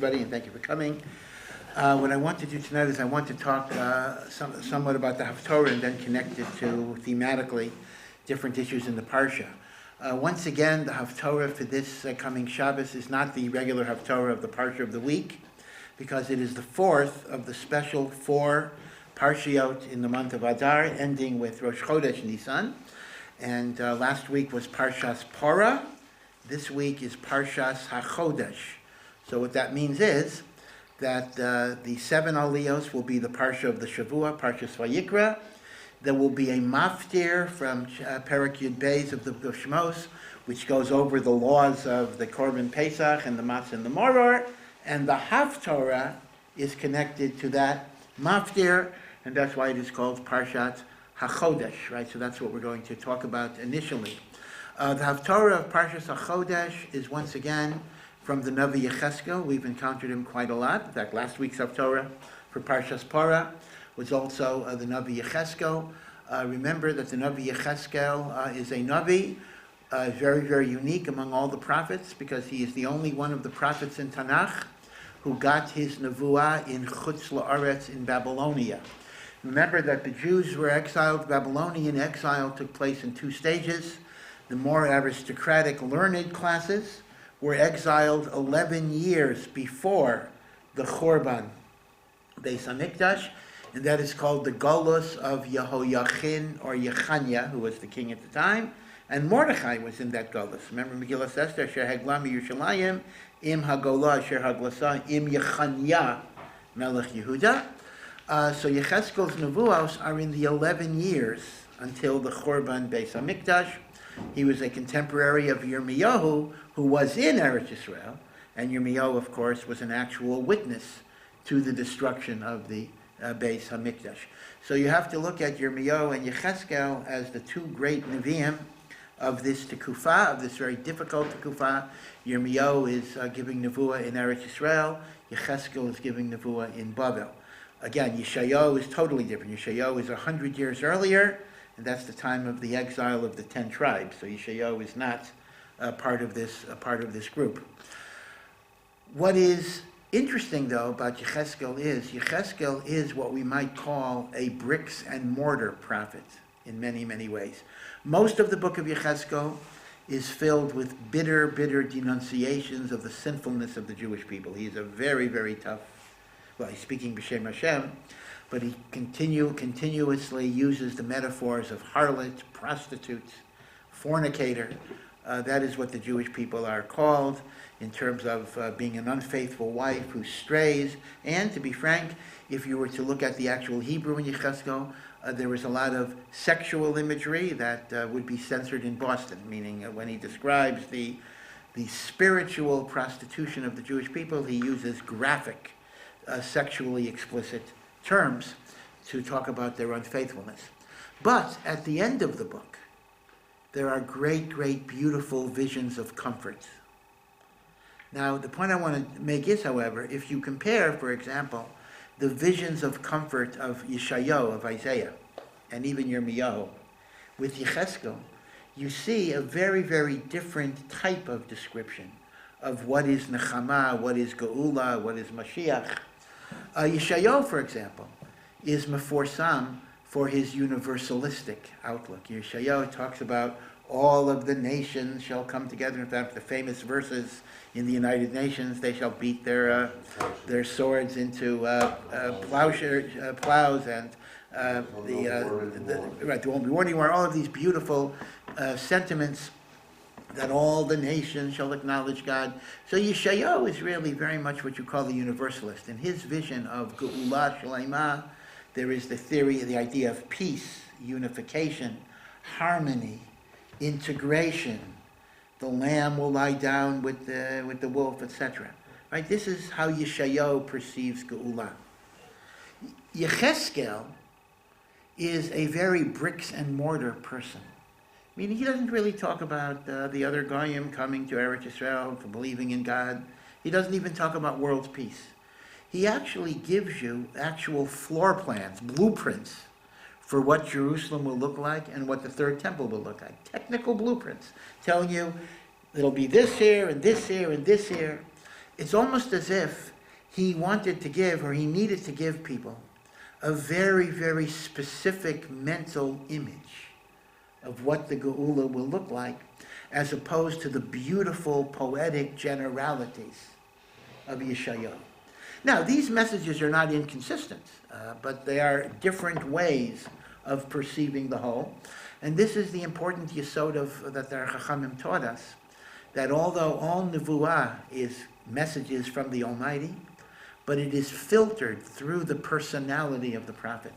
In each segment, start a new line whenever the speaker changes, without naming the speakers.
everybody, and thank you for coming. What I want to do tonight is I want to talk somewhat about the Haftorah and then connect it to, thematically, different issues in the Parsha. Once again, the Haftorah for this coming Shabbos is not the regular Haftorah of the Parsha of the week, because it is the fourth of the special 4 Parshiot in the month of Adar, ending with Rosh Chodesh Nisan. And last week was Parshas Torah. This week is Parshas HaChodesh. So what that means is that the 7 aliyos will be the Parsha of the Shavua, Parshas VaYikra. There will be a maftir from Perek Yud Beis of the Book of Shmos, which goes over the laws of the Korban Pesach and the Matzah and the Moror, and the Haftorah is connected to that maftir, and that's why it is called Parshat HaChodesh, right? So that's what we're going to talk about initially. The Haftorah of Parshas HaChodesh is once again from the Navi Yecheskel. We've encountered him quite a lot. In fact, last week's Haftorah for Parshas Torah was also the Navi Yecheskel. Remember that the Navi Yecheskel is a Navi, very, very unique among all the prophets, because he is the only one of the prophets in Tanakh who got his Nevuah in Chutz La'aretz in Babylonia. Remember that the Jews were exiled. Babylonian exile took place in 2 stages. The more aristocratic, learned classes were exiled 11 years before the Chorban Beis HaMikdash, and that is called the Golus of Yehoiachin or Yechanya, who was the king at the time, and Mordechai was in that Golus. Remember Megillas Esther, Asher Hagla Yerushalayim, Im Hagolah Asher Haglasa, Im Yechanya, Melech Yehuda. So Yecheskel's Nevuos are in the 11 years until the Chorban Beis HaMikdash. He was a contemporary of Yirmiyahu, who was in Eretz Yisrael, and Yirmiyahu, of course, was an actual witness to the destruction of the Beis HaMikdash. So you have to look at Yirmiyahu and Yecheskel as the 2 great Nevi'im of this Tekufah, of this very difficult Tekufah. Yirmiyahu is giving Nevuah in Eretz Yisrael. Yecheskel is giving Nevuah in Babel. Again, Yeshayahu is totally different. Yeshayahu is 100 years earlier, and that's the time of the exile of the 10 tribes. So Yeshayahu is not part of this group. What is interesting, though, about Yecheskel is what we might call a bricks and mortar prophet in many, many ways. Most of the book of Yecheskel is filled with bitter, bitter denunciations of the sinfulness of the Jewish people. He is a very, very tough, well, he's speaking B'Shem Hashem, but he continuously uses the metaphors of harlot, prostitute, fornicator. That is what the Jewish people are called in terms of being an unfaithful wife who strays. And to be frank, if you were to look at the actual Hebrew in Yecheskel, there was a lot of sexual imagery that would be censored in Boston, meaning when he describes the spiritual prostitution of the Jewish people, he uses graphic, sexually explicit terms to talk about their unfaithfulness. But at the end of the book, there are great, great, beautiful visions of comfort. Now, the point I want to make is, however, if you compare, for example, the visions of comfort of Yeshayahu, of Isaiah, and even Yirmiyahu, with Yecheskel, you see a very, very different type of description of what is Nechama, what is Geula, what is Moshiach. Yeshayahu, for example, is meforsam for his universalistic outlook. Yeshayahu talks about all of the nations shall come together. In fact, the famous verses in the United Nations, they shall beat their swords into plows, and there won't be war anymore. All of these beautiful sentiments that all the nations shall acknowledge God. So Yeshayahu is really very much what you call the universalist. In his vision of Geula Shalema, there is the theory, the idea of peace, unification, harmony, integration. The lamb will lie down with the wolf, etc. Right? This is how Yeshayahu perceives Geula. Yecheskel is a very bricks and mortar person. Meaning he doesn't really talk about the other Goyim coming to Eretz Yisrael for believing in God. He doesn't even talk about world peace. He actually gives you actual floor plans, blueprints for what Jerusalem will look like and what the third temple will look like. Technical blueprints telling you it'll be this here and this here and this here. it's almost as if he wanted to give, or he needed to give people, a very, very specific mental image of what the Geula will look like, as opposed to the beautiful, poetic generalities of Yeshayahu. Now, these messages are not inconsistent, but they are different ways of perceiving the whole. And this is the important yesod that the Chachamim taught us, that although all Nevuah is messages from the Almighty, but it is filtered through the personality of the prophet.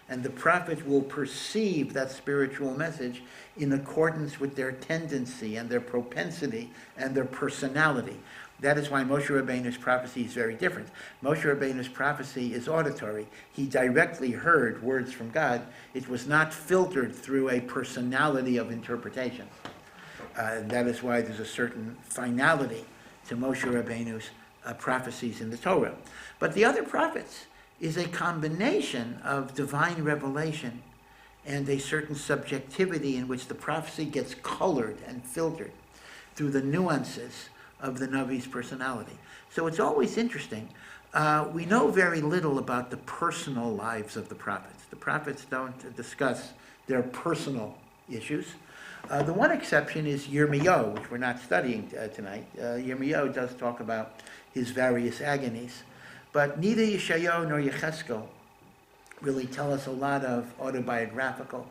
And the prophet will perceive that spiritual message in accordance with their tendency and their propensity and their personality. That is why Moshe Rabbeinu's prophecy is very different. Moshe Rabbeinu's prophecy is auditory. He directly heard words from God. It was not filtered through a personality of interpretation. And that is why there's a certain finality to Moshe Rabbeinu's prophecies in the Torah. But the other prophets is a combination of divine revelation and a certain subjectivity in which the prophecy gets colored and filtered through the nuances of the Navi's personality. So it's always interesting. We know very little about the personal lives of the prophets. The prophets don't discuss their personal issues. The one exception is Yirmiyahu, which we're not studying tonight. Yirmiyahu does talk about his various agonies. But neither Yeshayahu nor Yecheskel really tell us a lot of autobiographical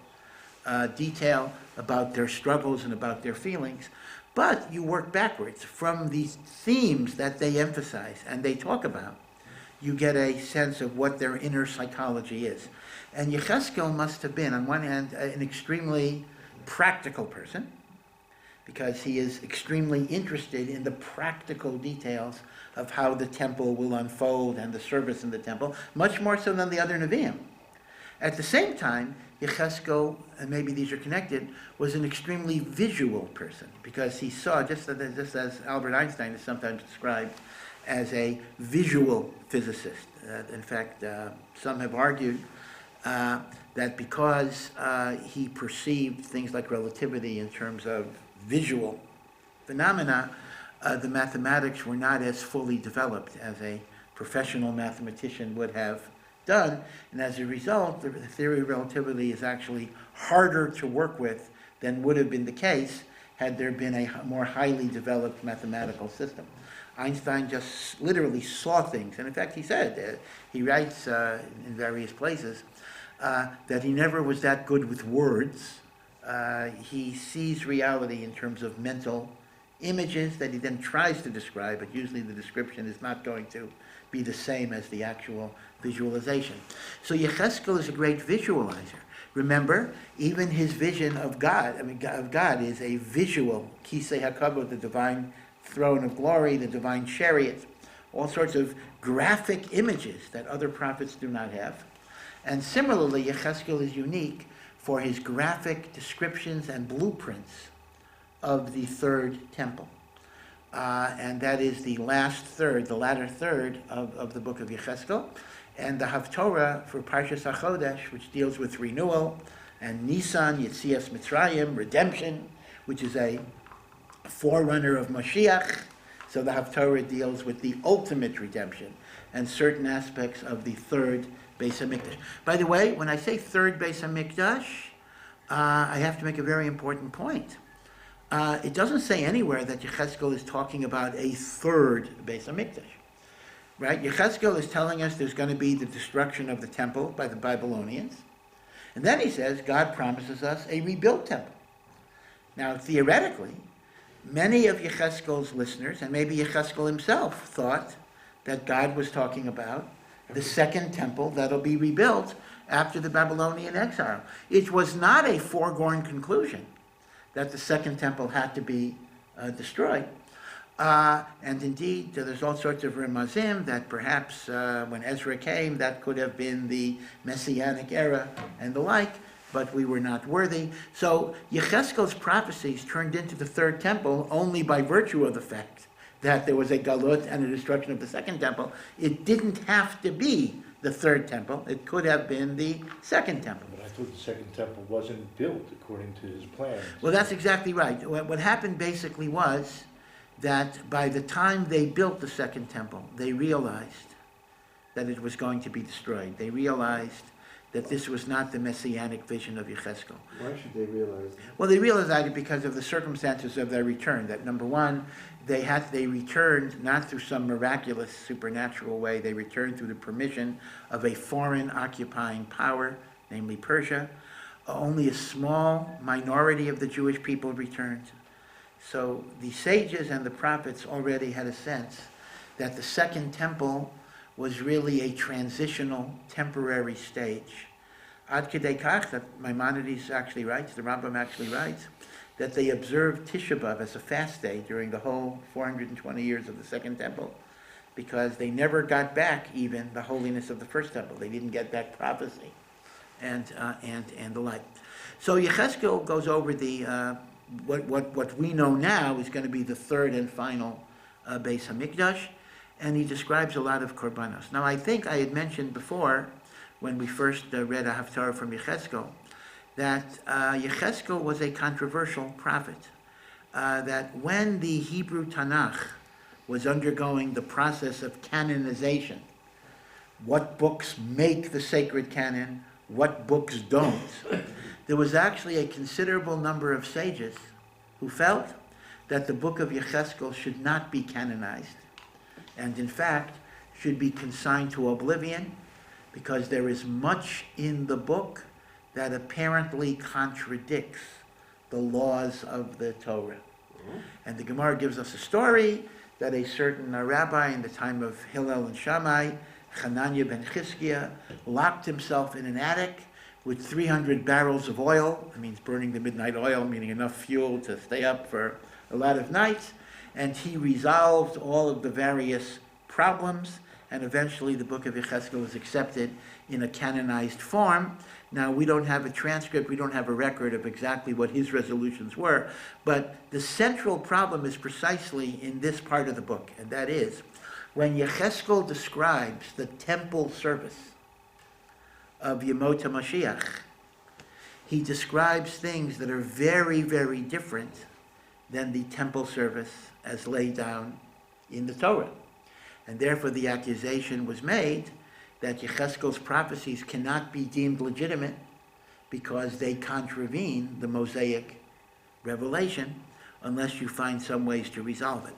detail about their struggles and about their feelings. But you work backwards from these themes that they emphasize and they talk about. You get a sense of what their inner psychology is. And Yecheskel must have been, on one hand, an extremely practical person, because he is extremely interested in the practical details of how the temple will unfold and the service in the temple, much more so than the other Nevi'im. At the same time, Yecheskel, and maybe these are connected, was an extremely visual person, because he saw, just as Albert Einstein is sometimes described as a visual physicist. In fact, some have argued that because he perceived things like relativity in terms of visual phenomena, the mathematics were not as fully developed as a professional mathematician would have done, and as a result, the theory of relativity is actually harder to work with than would have been the case had there been a more highly developed mathematical system. Einstein just literally saw things, and in fact he said, he writes in various places, that he never was that good with words. He sees reality in terms of mental images that he then tries to describe, but usually the description is not going to be the same as the actual visualization. So Yecheskel is a great visualizer. Remember, even his vision of God, of God is a visual, Kisei HaKavod, the divine throne of glory, the divine chariot, all sorts of graphic images that other prophets do not have. And similarly, Yecheskel is unique for his graphic descriptions and blueprints of the third temple. And that is the last third, the latter third of the book of Yecheskel. And the Haftorah for Parshat HaChodesh, which deals with renewal, and Nisan, Yetzias Mitzrayim, redemption, which is a forerunner of Moshiach. So the Haftorah deals with the ultimate redemption and certain aspects of the third Beis HaMikdash. By the way, when I say third Beis HaMikdash, I have to make a very important point. It doesn't say anywhere that Yecheskel is talking about a third Beis HaMikdash. Right? Yecheskel is telling us there's going to be the destruction of the temple by the Babylonians. And then he says God promises us a rebuilt temple. Now, theoretically, many of Yecheskel's listeners, and maybe Yecheskel himself, thought that God was talking about the second temple that'll be rebuilt after the Babylonian exile. It was not a foregone conclusion that the second temple had to be destroyed. And indeed, there's all sorts of remazim that perhaps when Ezra came, that could have been the Messianic era and the like, but we were not worthy. So Yecheskel's prophecies turned into the third temple only by virtue of the fact that there was a galut and a destruction of the second temple. It didn't have to be the third temple. It could have been the second temple.
But I thought the second temple wasn't built according to his plans.
Well, that's exactly right. What happened basically was that by the time they built the second temple, they realized that it was going to be destroyed. They realized that this was not the messianic vision of Yechezkel.
Why should they realize that?
Well, they realized that because of the circumstances of their return. That number one, they returned not through some miraculous supernatural way. They returned through the permission of a foreign occupying power, namely Persia. Only a small minority of the Jewish people returned. So the sages and the prophets already had a sense that the second temple was really a transitional, temporary stage. Ad kedei kach, that Maimonides actually writes, the Rambam actually writes, that they observed Tisha B'Av as a fast day during the whole 420 years of the second temple, because they never got back even the holiness of the first temple. They didn't get back prophecy and the like. So Yechezkel goes over the what we know now is going to be the third and final Beis Hamikdash, and he describes a lot of korbanos. Now, I think I had mentioned before, when we first read a Haftarah from Yechezkel, that Yechezkel was a controversial prophet. That when the Hebrew Tanakh was undergoing the process of canonization, what books make the sacred canon, what books don't, there was actually a considerable number of sages who felt that the book of Yechezkel should not be canonized, and in fact should be consigned to oblivion, because there is much in the book that apparently contradicts the laws of the Torah. And the Gemara gives us a story that a certain rabbi in the time of Hillel and Shammai, Hananiah ben Chizkiah, locked himself in an attic with 300 barrels of oil. That means burning the midnight oil, meaning enough fuel to stay up for a lot of nights. And he resolved all of the various problems, and eventually the book of Yechezkel was accepted in a canonized form. Now, we don't have a transcript, we don't have a record of exactly what his resolutions were, but the central problem is precisely in this part of the book, and that is, when Yechezkel describes the temple service of Yemot Moshiach, he describes things that are very, very different than the temple service as laid down in the Torah. And therefore the accusation was made that Yechezkel's prophecies cannot be deemed legitimate because they contravene the Mosaic revelation unless you find some ways to resolve it.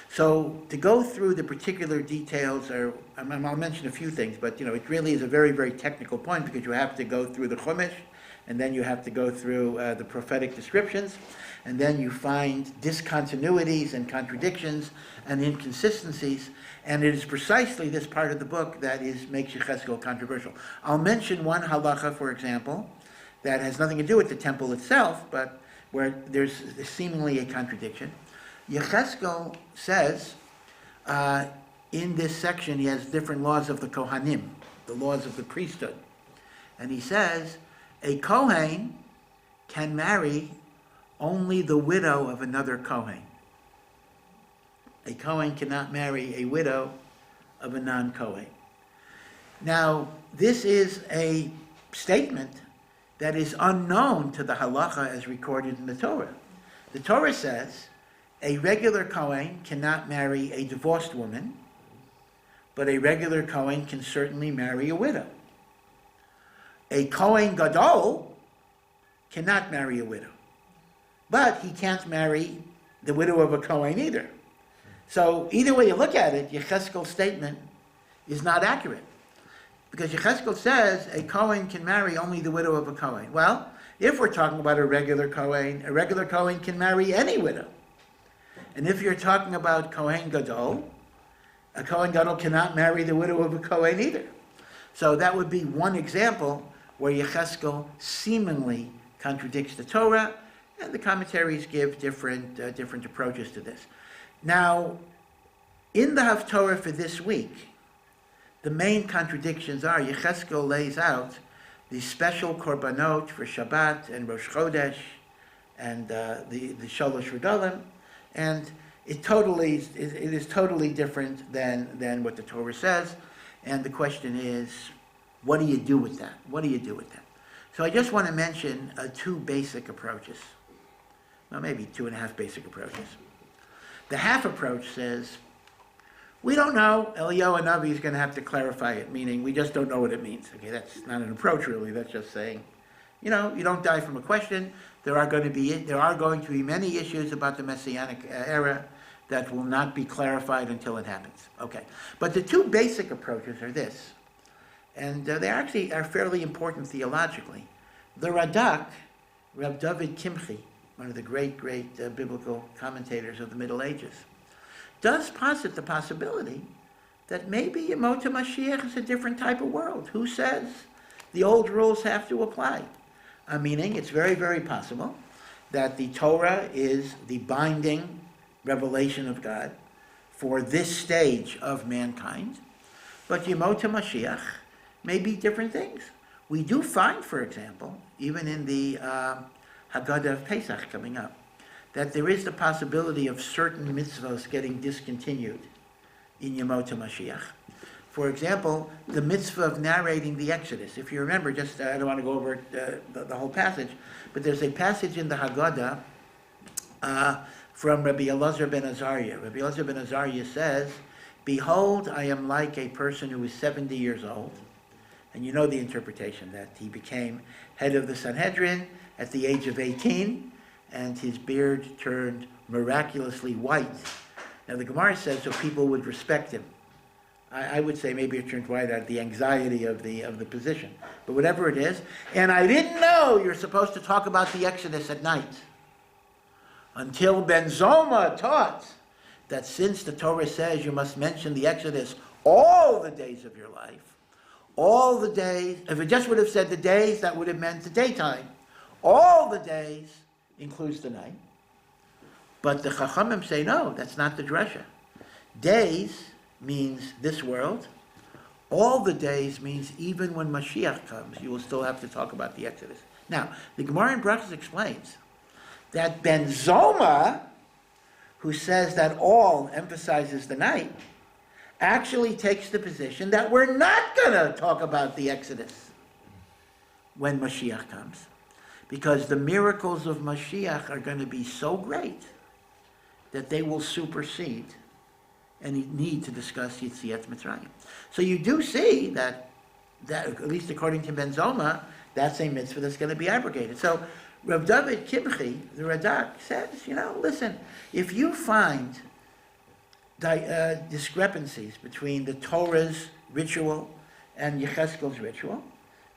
So to go through the particular details, I'll mention a few things, but it really is a very, very technical point, because you have to go through the Chumash, and then you have to go through the prophetic descriptions, and then you find discontinuities and contradictions and inconsistencies, and it is precisely this part of the book that makes Yechezkel controversial. I'll mention one halacha, for example, that has nothing to do with the temple itself, but where there's seemingly a contradiction. Yechezkel says, in this section, he has different laws of the Kohanim, the laws of the priesthood. And he says, a Kohen can marry only the widow of another Kohen. A Kohen cannot marry a widow of a non-Kohen. Now, this is a statement that is unknown to the Halakhah as recorded in the Torah. The Torah says a regular Kohen cannot marry a divorced woman, but a regular Kohen can certainly marry a widow. A Kohen Gadol cannot marry a widow, but he can't marry the widow of a Kohen either. So either way you look at it, Yechezkel's statement is not accurate, because Yechezkel says a Kohen can marry only the widow of a Kohen. Well, if we're talking about a regular Kohen can marry any widow. And if you're talking about Kohen Gadol, a Kohen Gadol cannot marry the widow of a Kohen either. So that would be one example where Yechezkel seemingly contradicts the Torah, and the commentaries give different approaches to this. Now, in the Haftorah for this week, the main contradictions are Yechezkel lays out the special korbanot for Shabbat and Rosh Chodesh and the Shalosh Regalim, and it is totally different than what the Torah says. And the question is, what do you do with that? What do you do with that? So I just want to mention two basic approaches. Well, maybe 2.5 basic approaches. The half approach says, we don't know. Eliyahu Hanavi is going to have to clarify it, meaning we just don't know what it means. Okay, that's not an approach really. That's just saying, you don't die from a question. There are going to be many issues about the Messianic era that will not be clarified until it happens. Okay, but the two basic approaches are this, and they actually are fairly important theologically. The Radak, Reb David Kimchi, one of the great biblical commentators of the Middle Ages, does posit the possibility that maybe Yemot HaMashiach is a different type of world. Who says the old rules have to apply? Meaning, it's very, very possible that the Torah is the binding revelation of God for this stage of mankind, but Yemot HaMashiach may be different things. We do find, for example, even in the Haggadah of Pesach coming up, that there is the possibility of certain mitzvahs getting discontinued in Yemot HaMashiach. For example, the mitzvah of narrating the Exodus. If you remember, I don't want to go over the whole passage, but there's a passage in the Haggadah from Rabbi Elazar ben Azariah. Rabbi Elazar ben Azariah says, "Behold, I am like a person who is 70 years old." And you know the interpretation, that he became head of the Sanhedrin at the age of 18, and his beard turned miraculously white. Now the Gemara says so people would respect him. I would say maybe it turned white out of the anxiety of the position. But whatever it is, and I didn't know you're supposed to talk about the Exodus at night until Ben Zoma taught that since the Torah says you must mention the Exodus all the days of your life, all the days, if it just would have said the days, that would have meant the daytime. All the days includes the night. But the Chachamim say, no, that's not the drasha. Days means this world. All the days means even when Mashiach comes, you will still have to talk about the Exodus. Now, the Gemara in Brachos explains that Ben Zoma, who says that all emphasizes the night, actually takes the position that we're not going to talk about the Exodus when Mashiach comes, because the miracles of Mashiach are going to be so great that they will supersede any need to discuss Yetziat Mitzrayim. So you do see that at least according to Ben Zoma, that's a mitzvah that's going to be abrogated. So Rav David Kimchi, the Radak, says, listen, if you find discrepancies between the Torah's ritual and Yecheskel's ritual,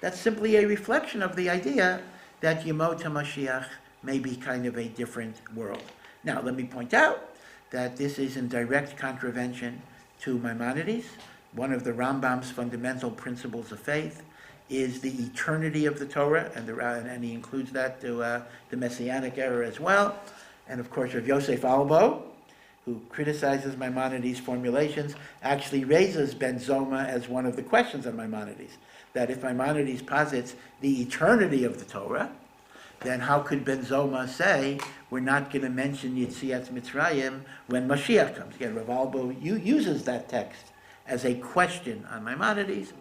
that's simply a reflection of the idea that Yemot HaMashiach may be kind of a different world. Now, let me point out that this is in direct contravention to Maimonides. One of the Rambam's fundamental principles of faith is the eternity of the Torah, and he includes that to the Messianic era as well. And of course, Rav Yosef Albo, who criticizes Maimonides' formulations, actually raises Ben Zoma as one of the questions on Maimonides, that if Maimonides posits the eternity of the Torah, then how could Ben Zoma say we're not going to mention Yetziat Mitzrayim when Mashiach comes? Again, Rav Albo uses that text as a question on Maimonides,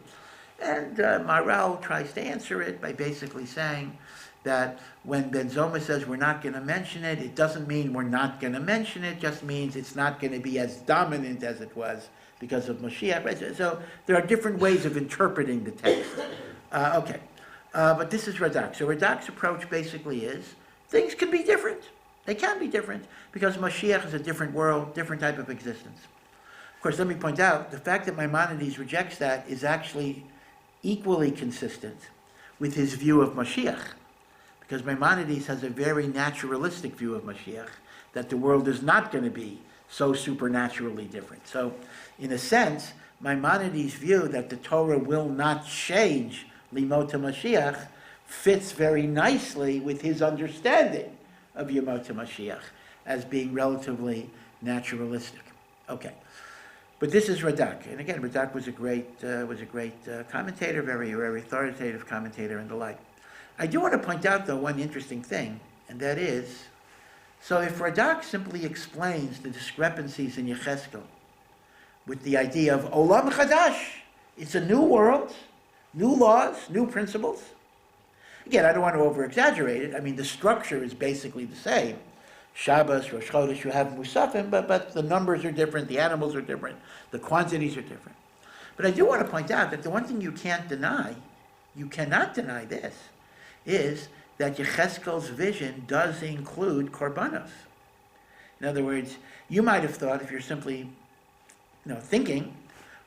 and Maharal tries to answer it by basically saying that when Ben Zoma says we're not going to mention it, it doesn't mean we're not going to mention it, just means it's not going to be as dominant as it was because of Moshiach. Right? So there are different ways of interpreting the text. But this is Radak. So Radak's approach basically is things can be different. They can be different because Moshiach is a different world, different type of existence. Of course, let me point out, the fact that Maimonides rejects that is actually equally consistent with his view of Mashiach, because Maimonides has a very naturalistic view of Mashiach, that the world is not going to be so supernaturally different. So, in a sense, Maimonides' view that the Torah will not change Limot HaMashiach fits very nicely with his understanding of Yemot HaMashiach as being relatively naturalistic. Okay. But this is Radak, and again, Radak was a great commentator, very, very authoritative commentator, and the like. I do want to point out, though, one interesting thing, and that is, so if Radak simply explains the discrepancies in Yecheskel with the idea of Olam Chadash, it's a new world, new laws, new principles. Again, I don't want to over-exaggerate it. I mean, the structure is basically the same Shabbos, Rosh Chodesh, you have Musafim, but the numbers are different, the animals are different, the quantities are different. But I do want to point out that the one thing you cannot deny this, is that Yecheskel's vision does include korbanos. In other words, you might have thought, if you're simply thinking,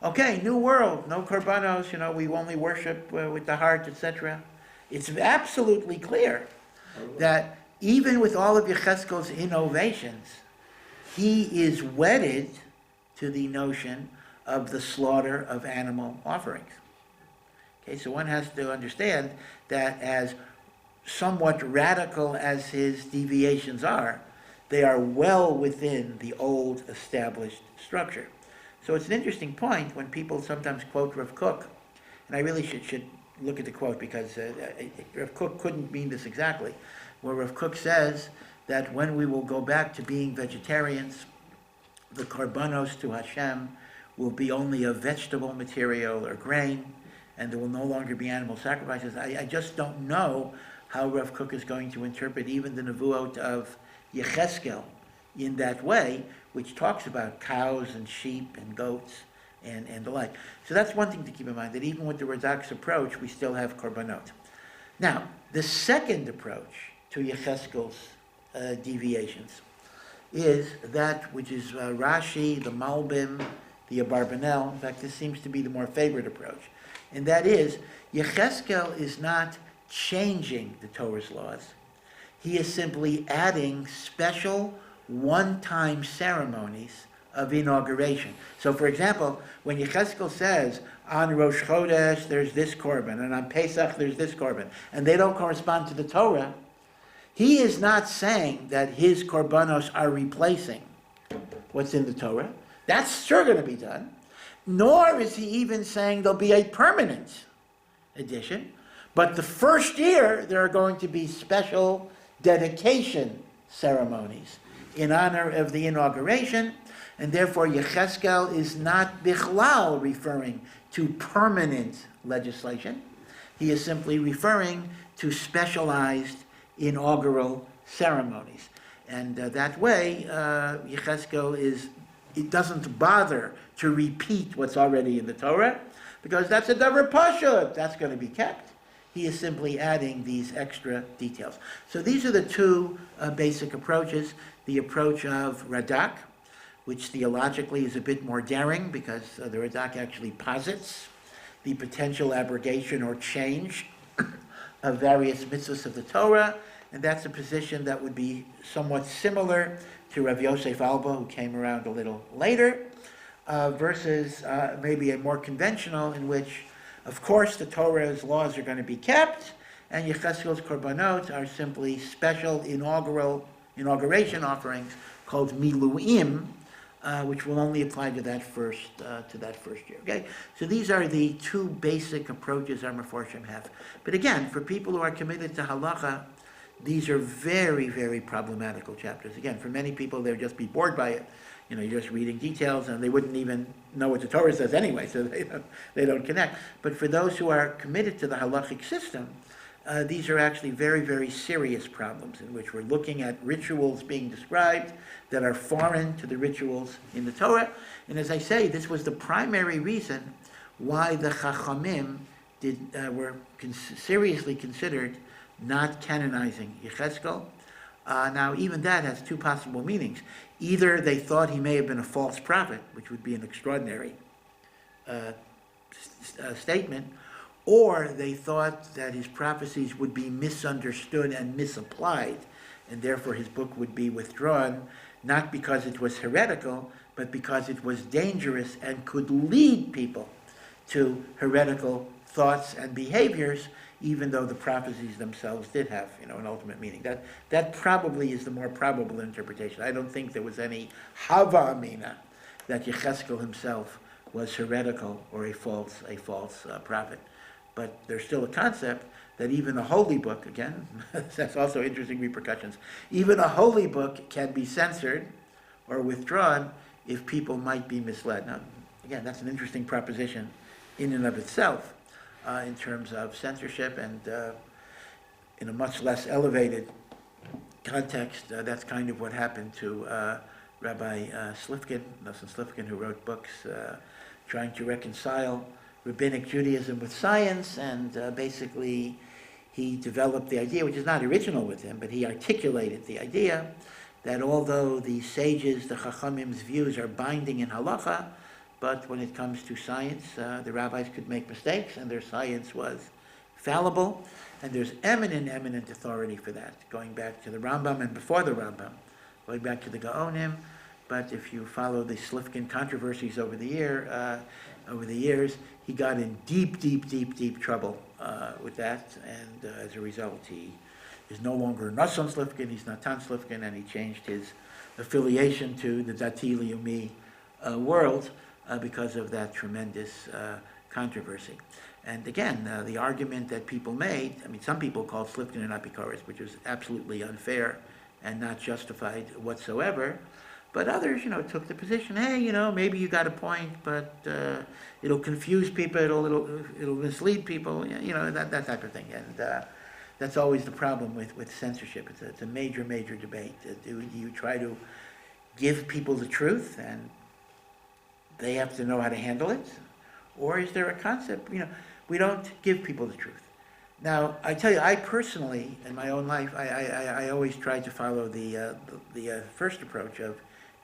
okay, new world, no korbanos, we only worship with the heart, etc. It's absolutely clear that even with all of Yecheskel's innovations, he is wedded to the notion of the slaughter of animal offerings. Okay, so one has to understand that as somewhat radical as his deviations are, they are well within the old established structure. So it's an interesting point when people sometimes quote Rav Kook, and I really should look at the quote because Rav Kook couldn't mean this exactly, where Rav Kook says that when we will go back to being vegetarians, the korbanos to Hashem will be only of vegetable material or grain, and there will no longer be animal sacrifices. I just don't know how Rav Kook is going to interpret even the Nevuot of Yecheskel in that way, which talks about cows and sheep and goats and the like. So that's one thing to keep in mind, that even with the Radak's approach, we still have korbanot. Now, the second approach to Yecheskel's deviations is that which is Rashi, the Malbim, the Abarbanel. In fact, this seems to be the more favored approach. And that is, Yecheskel is not changing the Torah's laws. He is simply adding special one-time ceremonies of inauguration. So, for example, when Yecheskel says, on Rosh Chodesh there's this korban, and on Pesach there's this korban, and they don't correspond to the Torah, he is not saying that his korbanos are replacing what's in the Torah. That's sure going to be done. Nor is he even saying there'll be a permanent addition. But the first year, there are going to be special dedication ceremonies in honor of the inauguration, and therefore Yecheskel is not bichlal referring to permanent legislation. He is simply referring to specialized inaugural ceremonies. And that way, Yecheskel it doesn't bother to repeat what's already in the Torah, because that's a davar pashut, that's going to be kept. He is simply adding these extra details. So these are the two basic approaches. The approach of Radak, which theologically is a bit more daring, because the Radak actually posits the potential abrogation or change of various mitzvahs of the Torah, and that's a position that would be somewhat similar to Rav Yosef Alba, who came around a little later, versus maybe a more conventional, in which, of course, the Torah's laws are going to be kept, and Yecheskel's korbanot are simply special inauguration offerings called miluim, which will only apply to that first year. Okay, so these are the two basic approaches our Meforshim have. But again, for people who are committed to halacha, these are very, very problematical chapters. Again, for many people, they'll just be bored by it. You're just reading details, and they wouldn't even know what the Torah says anyway, so they don't connect. But for those who are committed to the halachic system, these are actually very, very serious problems in which we're looking at rituals being described that are foreign to the rituals in the Torah. And as I say, this was the primary reason why the Chachamim were seriously considered not canonizing Yecheskel. Now, even that has two possible meanings. Either they thought he may have been a false prophet, which would be an extraordinary statement, or they thought that his prophecies would be misunderstood and misapplied, and therefore his book would be withdrawn, not because it was heretical, but because it was dangerous and could lead people to heretical thoughts and behaviors, even though the prophecies themselves did have, an ultimate meaning. That probably is the more probable interpretation. I don't think there was any hava amina that Yecheskel himself was heretical or a false prophet. But there's still a concept that even a holy book, again, that's also interesting repercussions, even a holy book can be censored or withdrawn if people might be misled. Now, again, that's an interesting proposition in and of itself. In terms of censorship, and in a much less elevated context, that's kind of what happened to Rabbi Slifkin, Nosson Slifkin, who wrote books trying to reconcile rabbinic Judaism with science, and basically he developed the idea, which is not original with him, but he articulated the idea that although the sages, the Chachamim's views are binding in Halakhah, but when it comes to science, the rabbis could make mistakes, and their science was fallible, and there's eminent authority for that, going back to the Rambam and before the Rambam, going back to the Gaonim. But if you follow the Slifkin controversies over the years, he got in deep trouble with that, and as a result, he is no longer Nosson Slifkin, he's Natan Slifkin, and he changed his affiliation to the Dati Leumi world because of that tremendous controversy. And again, the argument that people made, I mean, some people called Slifkin an apikoros, which was absolutely unfair and not justified whatsoever. But others, took the position, hey, maybe you got a point, but it'll confuse people, it'll mislead people, that type of thing. And that's always the problem with censorship. It's a major debate. Do you try to give people the truth and they have to know how to handle it? Or is there a concept, we don't give people the truth. Now, I tell you, I personally, in my own life, I always try to follow the first approach of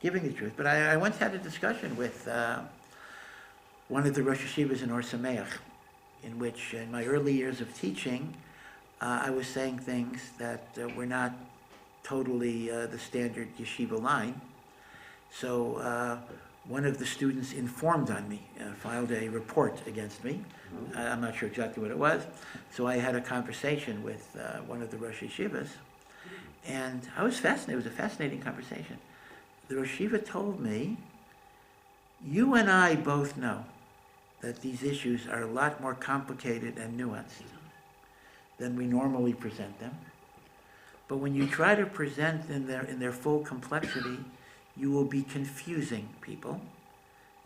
giving the truth. But I once had a discussion with one of the Rosh Yeshivas in Or Sameach, in which, in my early years of teaching, I was saying things that were not totally the standard yeshiva line. So one of the students informed on me, filed a report against me. I'm not sure exactly what it was. So I had a conversation with one of the Rosh Yeshivas, and I was fascinated. It was a fascinating conversation. The Rosh Yeshiva told me, you and I both know that these issues are a lot more complicated and nuanced than we normally present them. But when you try to present in their full complexity, you will be confusing people,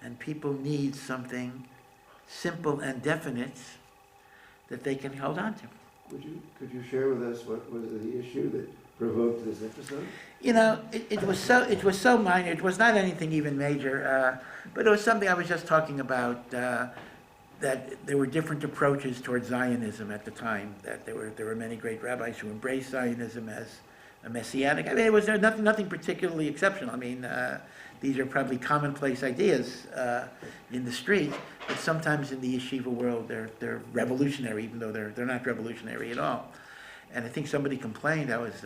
and people need something simple and definite that they can hold on to.
Could you share with us what was the issue that provoked this episode?
It was so minor. It was not anything even major, but it was something I was just talking about. That there were different approaches towards Zionism at the time. That there were many great rabbis who embraced Zionism as a messianic. I mean, it was nothing particularly exceptional. I mean, these are probably commonplace ideas in the street, but sometimes in the yeshiva world they're revolutionary, even though they're not revolutionary at all. And I think somebody complained I was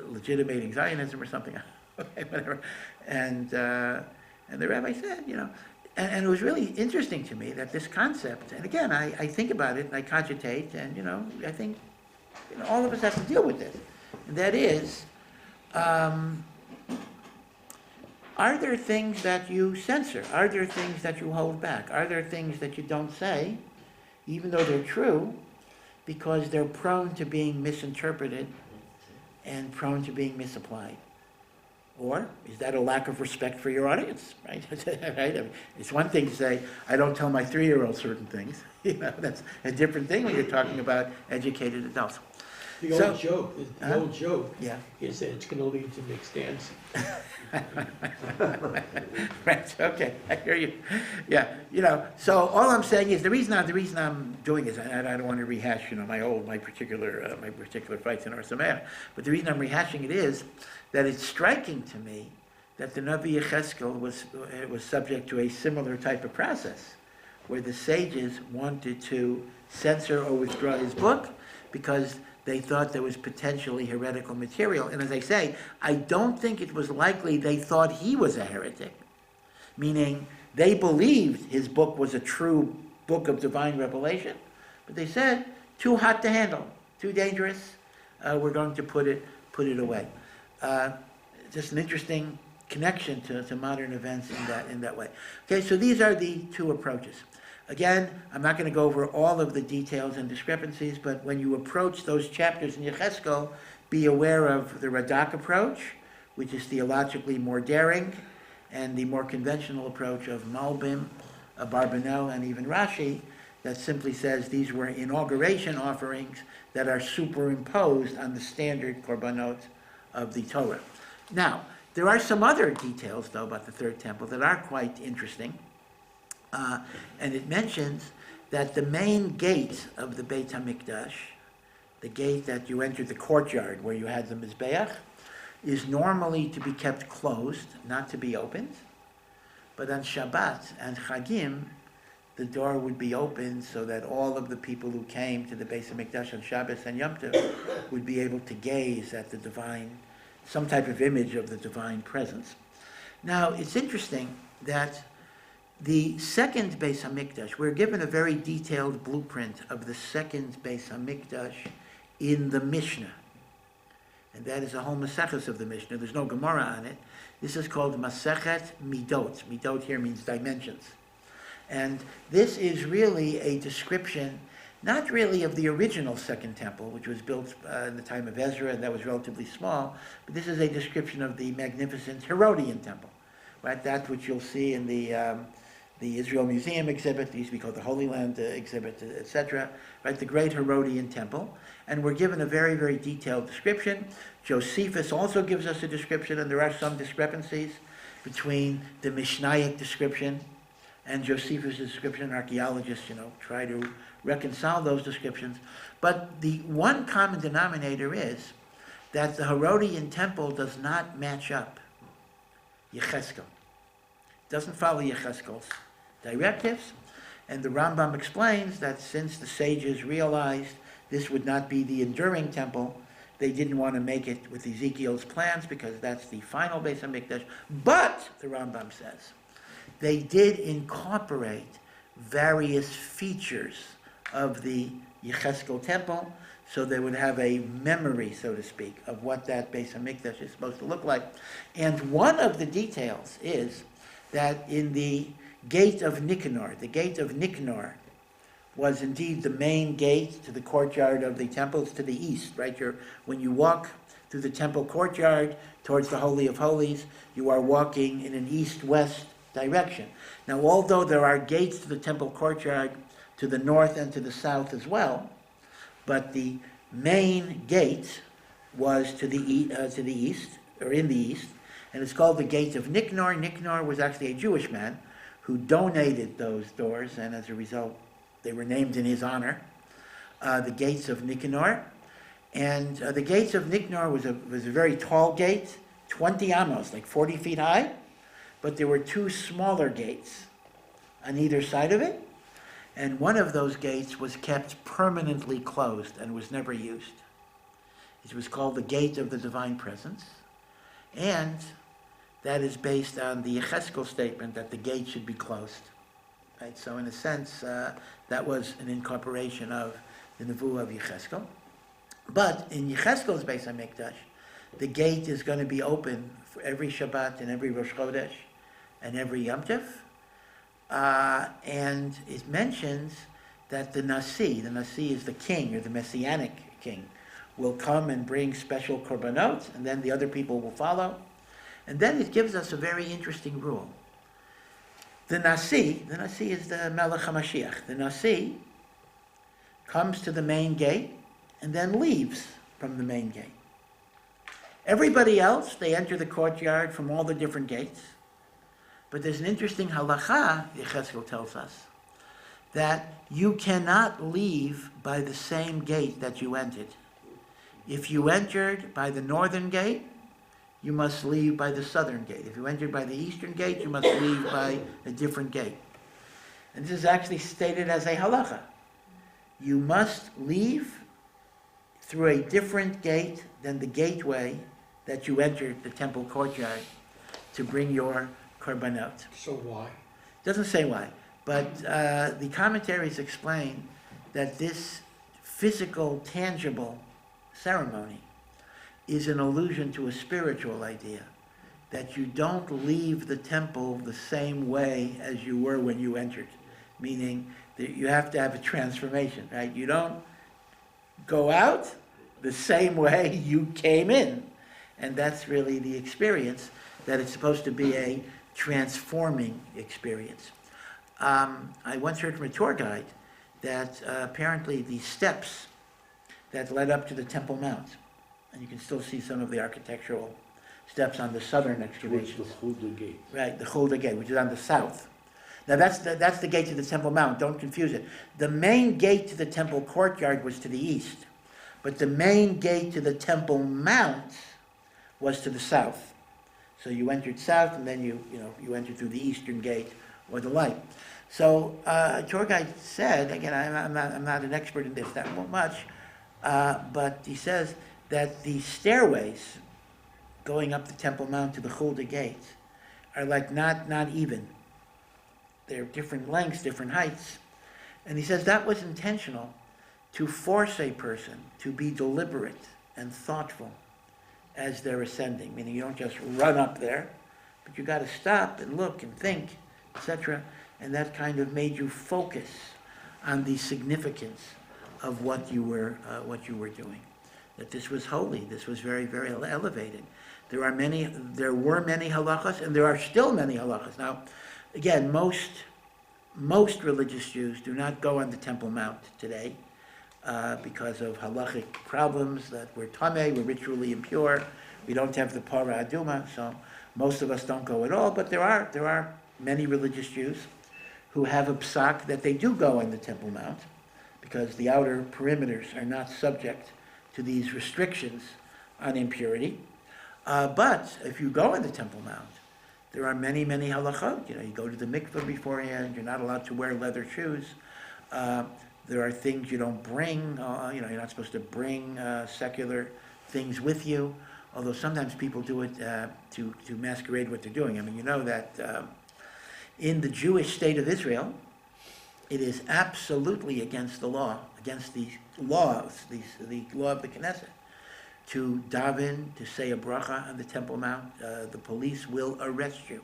legitimating Zionism or something. Okay, whatever. And the rabbi said, and it was really interesting to me that this concept, and again, I think about it and I cogitate, and I think all of us have to deal with this. And that is, are there things that you censor? Are there things that you hold back? Are there things that you don't say, even though they're true, because they're prone to being misinterpreted and prone to being misapplied? Or is that a lack of respect for your audience, right? Right? I mean, it's one thing to say, I don't tell my 3-year-old certain things. That's a different thing when you're talking about educated adults.
The old joke
Yeah.
is that it's going to lead to mixed dancing.
Right, okay, I hear you. Yeah, so all I'm saying is the reason I'm doing this, and I don't want to rehash, my particular fights in Or Sameach, but the reason I'm rehashing it is that it's striking to me that the Navi Yecheskel was subject to a similar type of process, where the sages wanted to censor or withdraw his book because they thought there was potentially heretical material. And as I say, I don't think it was likely they thought he was a heretic, meaning they believed his book was a true book of divine revelation, but they said, too hot to handle, too dangerous, we're going to put it away. Just an interesting connection to modern events in that way. Okay, so these are the two approaches. Again, I'm not going to go over all of the details and discrepancies, but when you approach those chapters in Yecheskel, be aware of the Radak approach, which is theologically more daring, and the more conventional approach of Malbim, Barbanel, and even Rashi, that simply says these were inauguration offerings that are superimposed on the standard korbanot of the Torah. Now, there are some other details, though, about the third temple that are quite interesting. And it mentions that the main gate of the Beit HaMikdash, the gate that you entered the courtyard where you had the Mizbeach, is normally to be kept closed, not to be opened. But on Shabbat and Chagim, the door would be open so that all of the people who came to the Beit HaMikdash on Shabbos and Yom Tov would be able to gaze at the divine, some type of image of the divine presence. Now, it's interesting that the second Beit HaMikdash, we're given a very detailed blueprint of the second Beit HaMikdash in the Mishnah. And that is a whole Maseches of the Mishnah. There's no Gemara on it. This is called Masechet Midot. Midot here means dimensions. And this is really a description, not really of the original Second Temple, which was built in the time of Ezra, and that was relatively small, but this is a description of the magnificent Herodian Temple, right? That which you'll see in the Israel Museum exhibit, it used to be called the Holy Land exhibit, etc., right? The great Herodian Temple. And we're given a very, very detailed description. Josephus also gives us a description, and there are some discrepancies between the Mishnaic description and Josephus' description. Archaeologists, try to reconcile those descriptions. But the one common denominator is that the Herodian Temple does not match up Yecheskel. It doesn't follow Yecheskel's directives. And the Rambam explains that since the sages realized this would not be the enduring temple, they didn't want to make it with Ezekiel's plans because that's the final Beis HaMikdash. But, the Rambam says, they did incorporate various features of the Yecheskel temple, so they would have a memory, so to speak, of what that Beis HaMikdash is supposed to look like. And one of the details is that in the gate of Nicanor, the gate of Nicanor was indeed the main gate to the courtyard of the temple. It's to the east, right? When you walk through the temple courtyard towards the Holy of Holies, you are walking in an east-west direction. Now, although there are gates to the temple courtyard to the north and to the south as well, but the main gate was to the east, or in the east, and it's called the Gate of Nicanor. Nicanor was actually a Jewish man who donated those doors, and as a result, they were named in his honor, the Gates of Nicanor. And the Gates of Nicanor was a very tall gate, 20 amos, like 40 feet high, but there were two smaller gates on either side of it, and one of those gates was kept permanently closed and was never used. It was called the Gate of the Divine Presence, and that is based on the Yecheskel statement that the gate should be closed. Right? So in a sense, that was an incorporation of the Nevuah of Yecheskel. But in Yecheskel's Beis HaMikdash, the gate is going to be open for every Shabbat and every Rosh Chodesh and every Yom Tov. And it mentions that the Nasi is the king, or the Messianic king, will come and bring special korbanot, and then the other people will follow. And then it gives us a very interesting rule. The Nasi is the Melech HaMashiach. The Nasi comes to the main gate and then leaves from the main gate. Everybody else, they enter the courtyard from all the different gates. But there's an interesting Halakhah, Yecheskel tells us, that you cannot leave by the same gate that you entered. If you entered by the northern gate, you must leave by the southern gate. If you entered by the eastern gate, you must leave by a different gate. And this is actually stated as a halacha. You must leave through a different gate than the gateway that you entered the temple courtyard to bring your korbanot.
So why?
Doesn't say why, but the commentaries explain that this physical, tangible ceremony is an allusion to a spiritual idea, that you don't leave the temple the same way as you were when you entered, meaning that you have to have a transformation, right? You don't go out the same way you came in, and that's really the experience, that it's supposed to be a transforming experience. I once heard from a tour guide that apparently the steps that led up to the Temple Mount And you can still see some of the architectural steps on the southern
Towards
excavations.
the Chulda gate.
Right, the Chulda gate, which is on the south. Now that's the gate to the Temple Mount, don't confuse it. The main gate to the Temple courtyard was to the east, but the main gate to the Temple Mount was to the south. So you entered south, and then you entered through the eastern gate or the light. So tour guide said, again, I'm not an expert in this that much, but he says that the stairways going up the Temple Mount to the Chulda gate are like not even. They're different lengths, different heights. And he says that was intentional to force a person to be deliberate and thoughtful as they're ascending. Meaning you don't just run up there, but you got to stop and look and think, etc. And that kind of made you focus on the significance of what you were doing. That this was holy. This was very, very elevated. There were many halakhas, and there are still many halakhas. Now, again, most religious Jews do not go on the Temple Mount today because of halachic problems that we're tameh, we're ritually impure, we don't have the para aduma, so most of us don't go at all. But there are many religious Jews who have a psak that they do go on the Temple Mount because the outer perimeters are not subject to these restrictions on impurity. But if you go on the Temple Mount, there are many halachot. You go to the mikveh beforehand. You're not allowed to wear leather shoes. There are things you don't bring. You're not supposed to bring secular things with you. Although sometimes people do it to masquerade what they're doing. I mean, you know that in the Jewish state of Israel, it is absolutely against the law, against the laws, the law of the Knesset, to daven, to say a bracha on the Temple Mount. The police will arrest you.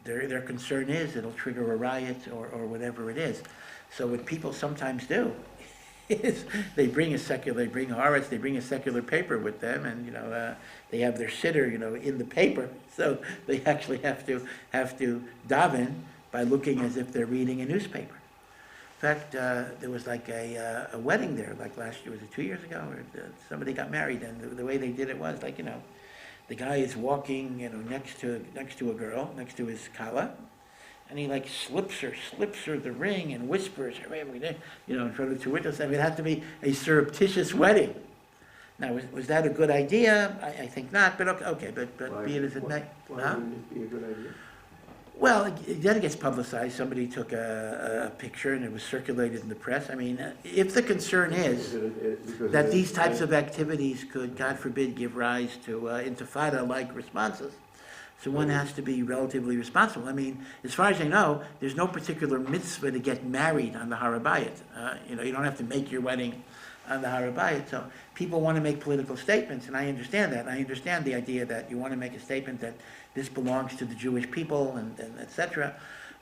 Their concern is it'll trigger a riot or whatever it is. So what people sometimes do is they bring a secular paper with them, and they have their sitter in the paper, so they actually have to daven by looking as if they're reading a newspaper. In fact, there was like a wedding there, like last year, was it 2 years ago? Or somebody got married, and the way they did it was like, the guy is walking, next to a girl, next to his kala, and he like slips her the ring and whispers, in front of two witnesses. I mean, it had to be a surreptitious wedding. Now, was that a good idea? I think not, but okay, but be it as it may.
Why wouldn't it be a good idea?
Well, then it gets publicized. Somebody took a picture and it was circulated in the press. I mean, if the concern is that these types of activities could, God forbid, give rise to intifada-like responses, so one has to be relatively responsible. I mean, as far as I know, there's no particular mitzvah to get married on the Har HaBayit. You don't have to make your wedding on the Har HaBayit. So people want to make political statements, and I understand that. I understand the idea that you want to make a statement that this belongs to the Jewish people, and etc.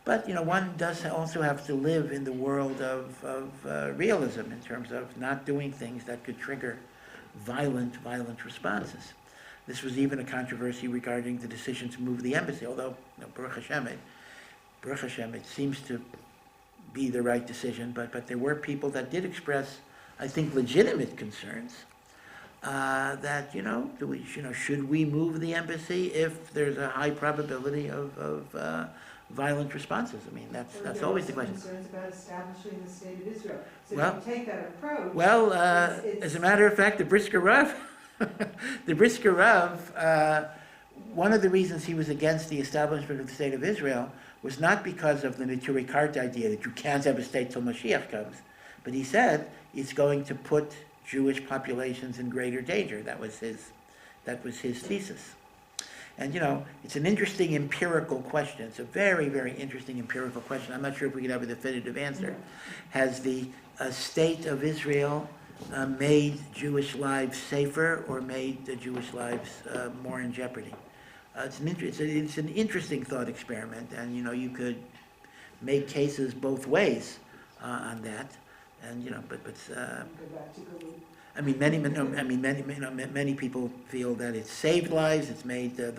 But one does also have to live in the world of realism in terms of not doing things that could trigger violent responses. This was even a controversy regarding the decision to move the embassy, although Baruch Hashem, it seems to be the right decision. But there were people that did express, I think, legitimate concerns that should we move the embassy if there's a high probability of violent responses? I mean, that's always the question.
Concerns about establishing the state of Israel. So
Well-
if you take that approach.
Well,
it's-
as a matter of fact, the Brisker Rav, one of the reasons he was against the establishment of the state of Israel was not because of the Neturei Karta idea that you can't have a state till Moshiach comes, but he said it's going to put Jewish populations in greater danger. That was his thesis. And it's an interesting empirical question. It's a very, very interesting empirical question. I'm not sure if we could have a definitive answer. Has the state of Israel made Jewish lives safer or made the Jewish lives more in jeopardy? It's an interesting thought experiment, and you could make cases both ways on that. And but
Go back to Galut.
I mean, many people feel that it's saved lives. It's made the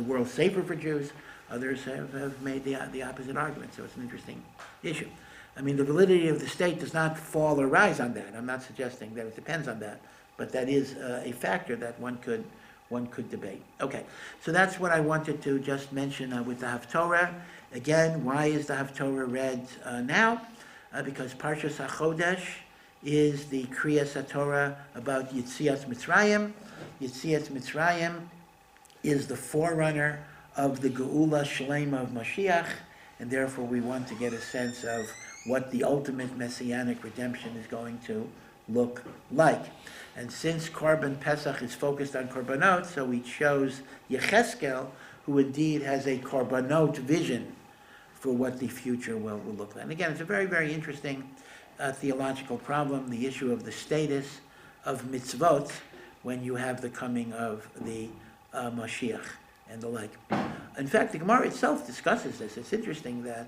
world safer for Jews. Others have made the opposite argument, so it's an interesting issue. I mean, the validity of the state does not fall or rise on that. I'm not suggesting that it depends on that, but that is a factor that one could debate. Okay, so that's what I wanted to just mention with the Haftorah. Again, why is the Haftorah read now? Because Parshat HaChodesh is the Kriyas HaTorah about Yitzias Mitzrayim. Yitzias Mitzrayim is the forerunner of the Geula Shlema of Moshiach, and therefore we want to get a sense of what the ultimate messianic redemption is going to look like. And since Korban Pesach is focused on Korbanot, so we chose Yecheskel, who indeed has a Korbanot vision for what the future will look like. And again, it's a very, very interesting theological problem, the issue of the status of mitzvot when you have the coming of the Moshiach and the like. In fact, the Gemara itself discusses this. It's interesting that,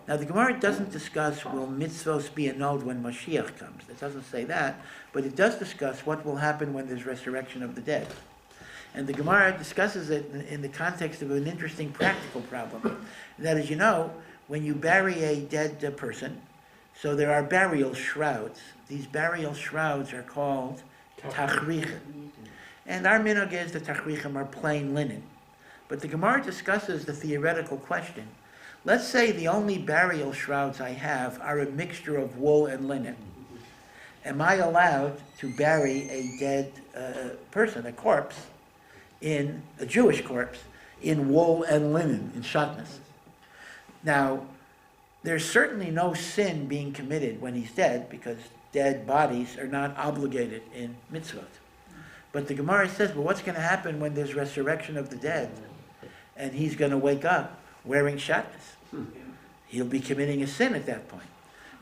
now the Gemara doesn't discuss will mitzvos be annulled when Moshiach comes. It doesn't say that, but it does discuss what will happen when there's resurrection of the dead. And the Gemara discusses it in the context of an interesting practical problem. And that is, when you bury a dead person, so there are burial shrouds. These burial shrouds are called tachrichim. And our minhag is the tachrichim are plain linen. But the Gemara discusses the theoretical question. Let's say the only burial shrouds I have are a mixture of wool and linen. Am I allowed to bury a dead person, a corpse, in a Jewish corpse, in wool and linen, in shatnez? Now, there's certainly no sin being committed when he's dead, because dead bodies are not obligated in mitzvot. But the Gemara says, well, what's going to happen when there's resurrection of the dead, and he's going to wake up wearing shatnez? He'll be committing a sin at that point.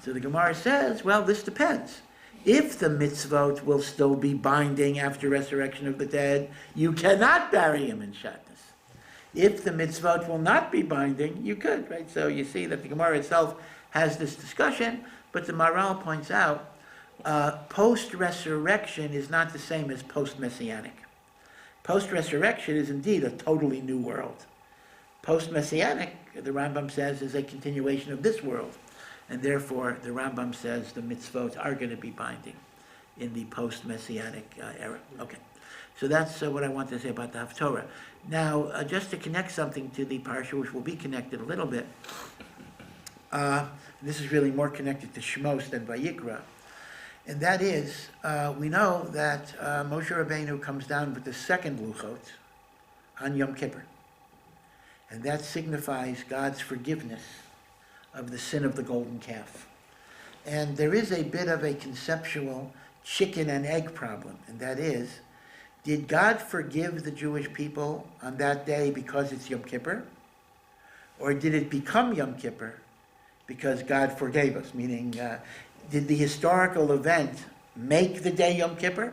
So the Gemara says, well, this depends. If the mitzvot will still be binding after resurrection of the dead, you cannot bury him in shatnez. If the mitzvot will not be binding, you could, right? So you see that the Gemara itself has this discussion, but the Maharal points out, post-resurrection is not the same as post-messianic. Post-resurrection is indeed a totally new world. Post-messianic, the Rambam says, is a continuation of this world. And therefore, the Rambam says the mitzvot are going to be binding in the post-messianic era. Okay, so that's what I want to say about the Haftorah. Now, just to connect something to the Parsha, which will be connected a little bit, this is really more connected to Shmos than VaYikra, and that is, we know that Moshe Rabbeinu comes down with the second Luchot on Yom Kippur, and that signifies God's forgiveness of the sin of the golden calf. And there is a bit of a conceptual chicken and egg problem, and that is, did God forgive the Jewish people on that day because it's Yom Kippur? Or did it become Yom Kippur because God forgave us? Meaning, did the historical event make the day Yom Kippur?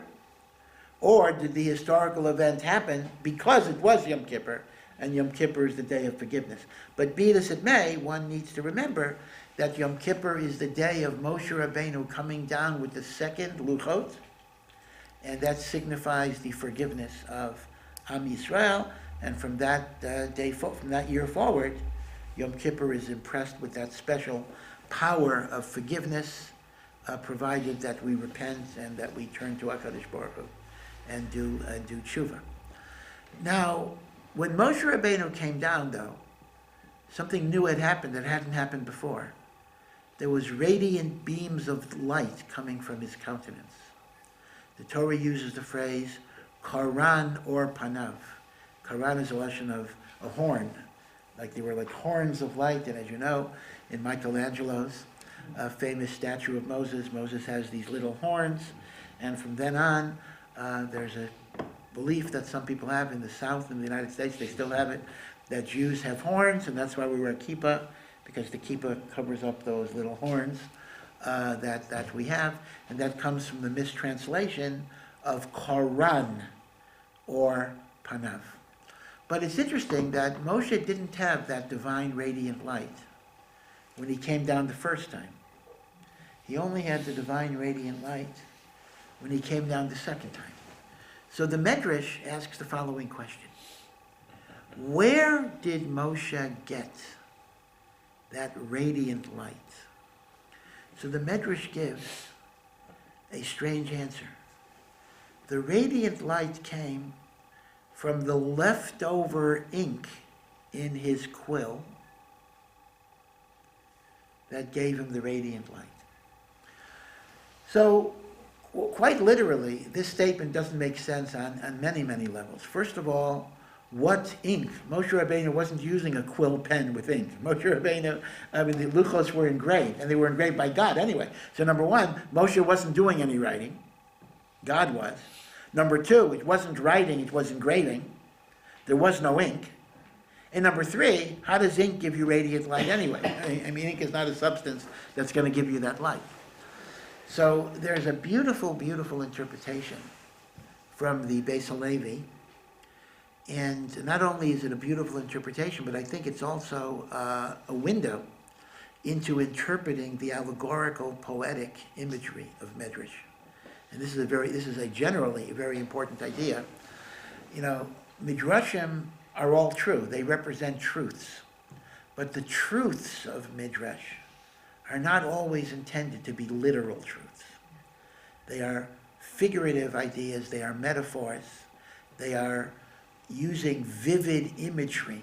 Or did the historical event happen because it was Yom Kippur, and Yom Kippur is the day of forgiveness? But be this it may, one needs to remember that Yom Kippur is the day of Moshe Rabbeinu coming down with the second Luchot, and that signifies the forgiveness of Am Yisrael, and from that from that year forward, Yom Kippur is impressed with that special power of forgiveness, provided that we repent and that we turn to HaKadosh Baruch Hu and do tshuva. Now, when Moshe Rabbeinu came down, though, something new had happened that hadn't happened before. There was radiant beams of light coming from his countenance. The Torah uses the phrase, Karan or Panav. Karan is a lesson of a horn. Like they were like horns of light, and as you know, in Michelangelo's famous statue of Moses, Moses has these little horns, and from then on, there's a belief that some people have in the South, in the United States, they still have it, that Jews have horns, and that's why we wear kippah, because the kippah covers up those little horns that we have, and that comes from the mistranslation of Koran or Panav. But it's interesting that Moshe didn't have that divine radiant light when he came down the first time. He only had the divine radiant light when he came down the second time. So the Medrash asks the following question. Where did Moshe get that radiant light? So the Medrash gives a strange answer. The radiant light came from the leftover ink in his quill that gave him the radiant light. So, quite literally, this statement doesn't make sense on many, many levels. First of all, what ink? Moshe Rabbeinu wasn't using a quill pen with ink. Moshe Rabbeinu, the luchos were engraved, and they were engraved by God anyway. So number one, Moshe wasn't doing any writing. God was. Number two, it wasn't writing, it was engraving. There was no ink. And number three, how does ink give you radiant light anyway? I mean, ink is not a substance that's going to give you that light. So there's a beautiful, beautiful interpretation from the Beis Halevi. And not only is it a beautiful interpretation, but I think it's also a window into interpreting the allegorical, poetic imagery of Medrash. And this is a generally very important idea. You know, Midrashim are all true. They represent truths. But the truths of Midrash are not always intended to be literal truths. They are figurative ideas. They are metaphors. They are using vivid imagery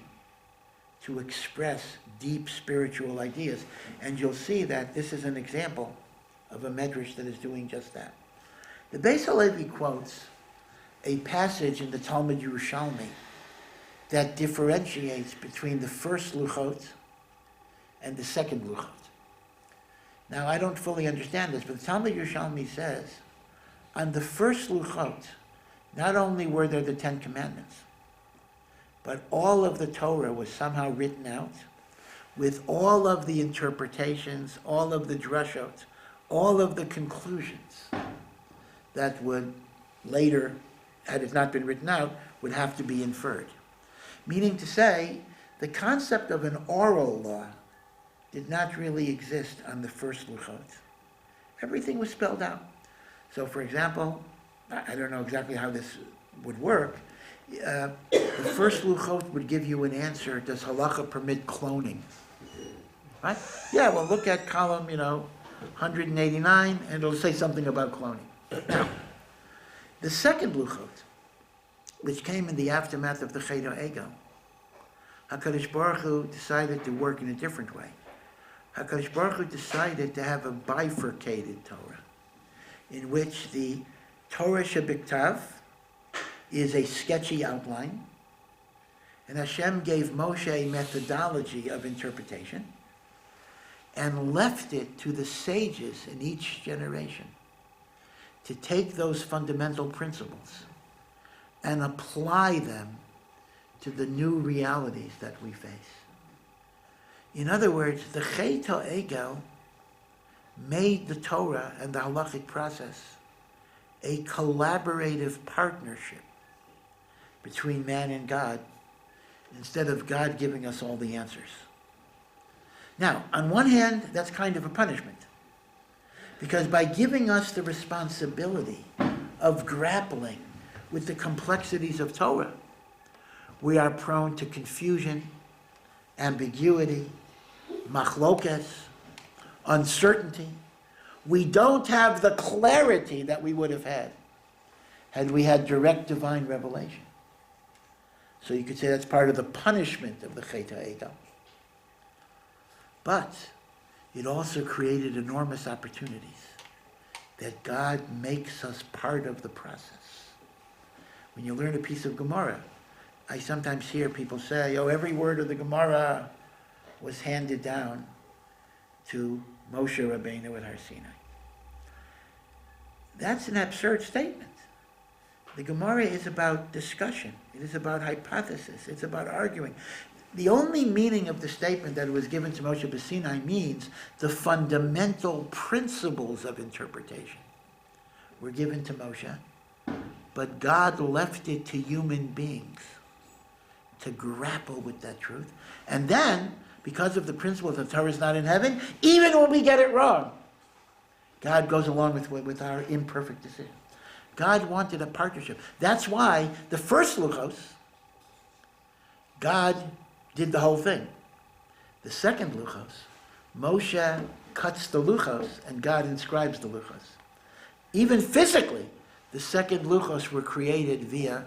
to express deep spiritual ideas. And you'll see that this is an example of a Medrash that is doing just that. The Beis Halevi quotes a passage in the Talmud Yerushalmi that differentiates between the first luchot and the second luchot. Now, I don't fully understand this, but the Talmud Yerushalmi says, on the first luchot, not only were there the Ten Commandments, but all of the Torah was somehow written out with all of the interpretations, all of the drushot, all of the conclusions that would later, had it not been written out, would have to be inferred. Meaning to say, the concept of an oral law did not really exist on the first luchot. Everything was spelled out. So, for example, I don't know exactly how this would work. The first luchot would give you an answer, does Halakhah permit cloning? Right? Yeah, well, look at column, 189, and it'll say something about cloning. Now, the second luchot, which came in the aftermath of the Cheder Ego, HaKadosh Baruch Hu decided to work in a different way. HaKadosh Baruch Hu decided to have a bifurcated Torah, in which the Torah Shebiktav is a sketchy outline, and Hashem gave Moshe a methodology of interpretation, and left it to the sages in each generation to take those fundamental principles and apply them to the new realities that we face. In other words, the Cheder Ego made the Torah and the halachic process a collaborative partnership between man and God, instead of God giving us all the answers. Now, on one hand, that's kind of a punishment, because by giving us the responsibility of grappling with the complexities of Torah, we are prone to confusion, ambiguity, machlokes, uncertainty. We don't have the clarity that we would have had we had direct divine revelation. So you could say that's part of the punishment of the Cheder Ego. But it also created enormous opportunities that God makes us part of the process. When you learn a piece of Gemara, I sometimes hear people say, every word of the Gemara was handed down to Moshe Rabbeinu at Har Sinai. That's an absurd statement. The Gemara is about discussion. It is about hypothesis. It's about arguing. The only meaning of the statement that it was given to Moshe B'Sinai means the fundamental principles of interpretation were given to Moshe, but God left it to human beings to grapple with that truth. And then, because of the principle that Torah is not in heaven, even when we get it wrong, God goes along with our imperfect decision. God wanted a partnership. That's why the first luchos God did the whole thing. The second luchos, Moshe cuts the luchos and God inscribes the luchos. Even physically, the second luchos were created via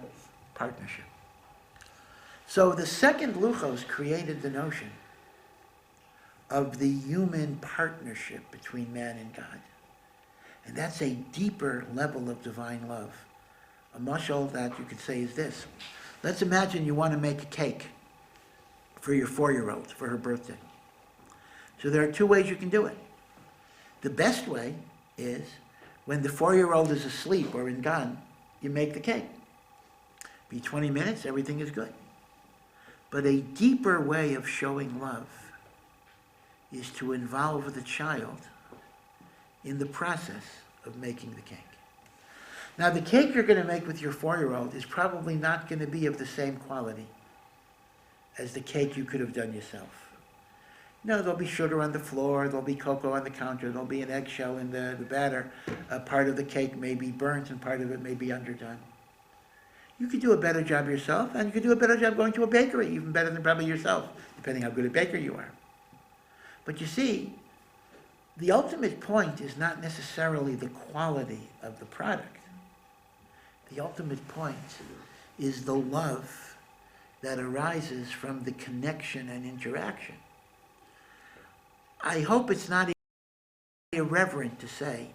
partnership. So the second luchos created the notion of the human partnership between man and God. And that's a deeper level of divine love. A mashal that you could say is this. Let's imagine you want to make a cake for your 4-year-old for her birthday. So there are 2 ways you can do it. The best way is when the 4-year-old is asleep or in Gan, you make the cake. Be 20 minutes, everything is good. But a deeper way of showing love is to involve the child in the process of making the cake. Now, the cake you're going to make with your 4-year-old is probably not going to be of the same quality as the cake you could have done yourself. No, there'll be sugar on the floor, there'll be cocoa on the counter, there'll be an eggshell in the batter. A part of the cake may be burnt and part of it may be underdone. You could do a better job yourself, and you could do a better job going to a bakery, even better than probably yourself, depending how good a baker you are. But you see, the ultimate point is not necessarily the quality of the product. The ultimate point is the love that arises from the connection and interaction. I hope it's not irreverent to say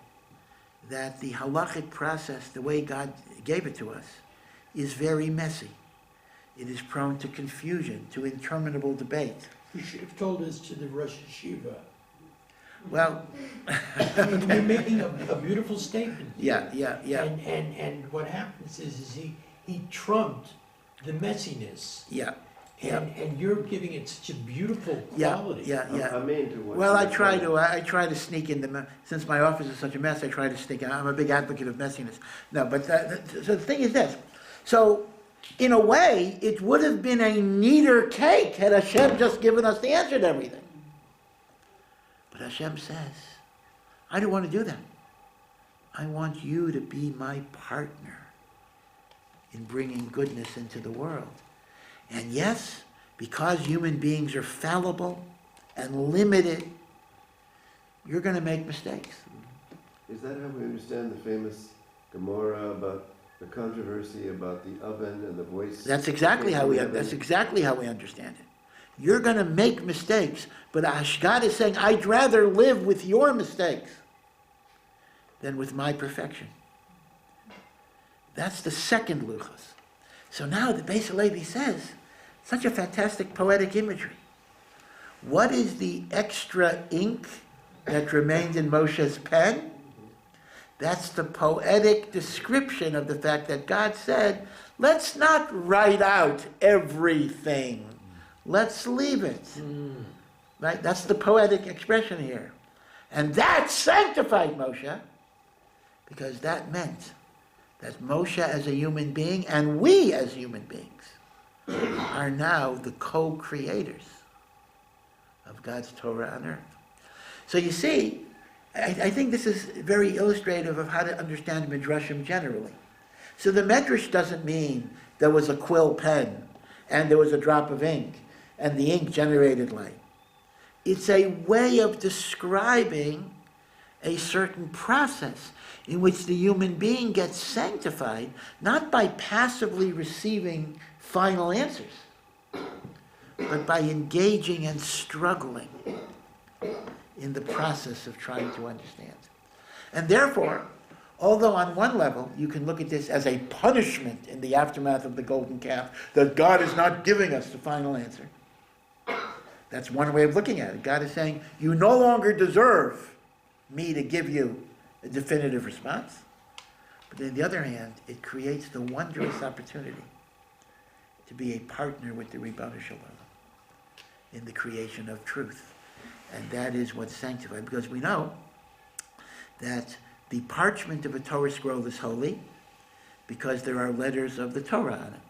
that the halachic process, the way God gave it to us, is very messy. It is prone to confusion, to interminable debate.
You should have told us to the Rosh Hashiva.
Well,
You're making a beautiful statement.
yeah.
And what happens is he trumped the messiness.
Yeah.
And you're giving it such a beautiful quality.
I'm into what.
Well, I
you're
try to sneak in since my office is such a mess, I try to sneak in. I'm a big advocate of messiness. No, but so the thing is this. So, in a way, it would have been a neater cake had Hashem just given us the answer to everything. But Hashem says, I don't want to do that. I want you to be my partner in bringing goodness into the world. And yes, because human beings are fallible and limited, you're going to make mistakes.
Is that how we understand the famous Gemara about the controversy about the oven and the voice?
That's exactly how we understand it. You're going to make mistakes, but God is saying, I'd rather live with your mistakes than with my perfection. That's the second luchos. So now the Beis Halevi says, such a fantastic poetic imagery. What is the extra ink that remained in Moshe's pen? That's the poetic description of the fact that God said, let's not write out everything. Let's leave it. Right? That's the poetic expression here. And that sanctified Moshe, because that meant that Moshe as a human being and we as human beings are now the co-creators of God's Torah on earth. So you see, I think this is very illustrative of how to understand Midrashim generally. So the Midrash doesn't mean there was a quill pen and there was a drop of ink and the ink generated light. It's a way of describing a certain process in which the human being gets sanctified, not by passively receiving final answers, but by engaging and struggling in the process of trying to understand. And therefore, although on one level you can look at this as a punishment in the aftermath of the golden calf, that God is not giving us the final answer. That's one way of looking at it. God is saying, you no longer deserve me to give you a definitive response. But on the other hand, it creates the wondrous opportunity to be a partner with the Ribono Shel Olam in the creation of truth. And that is what's sanctified, because we know that the parchment of a Torah scroll is holy because there are letters of the Torah on it.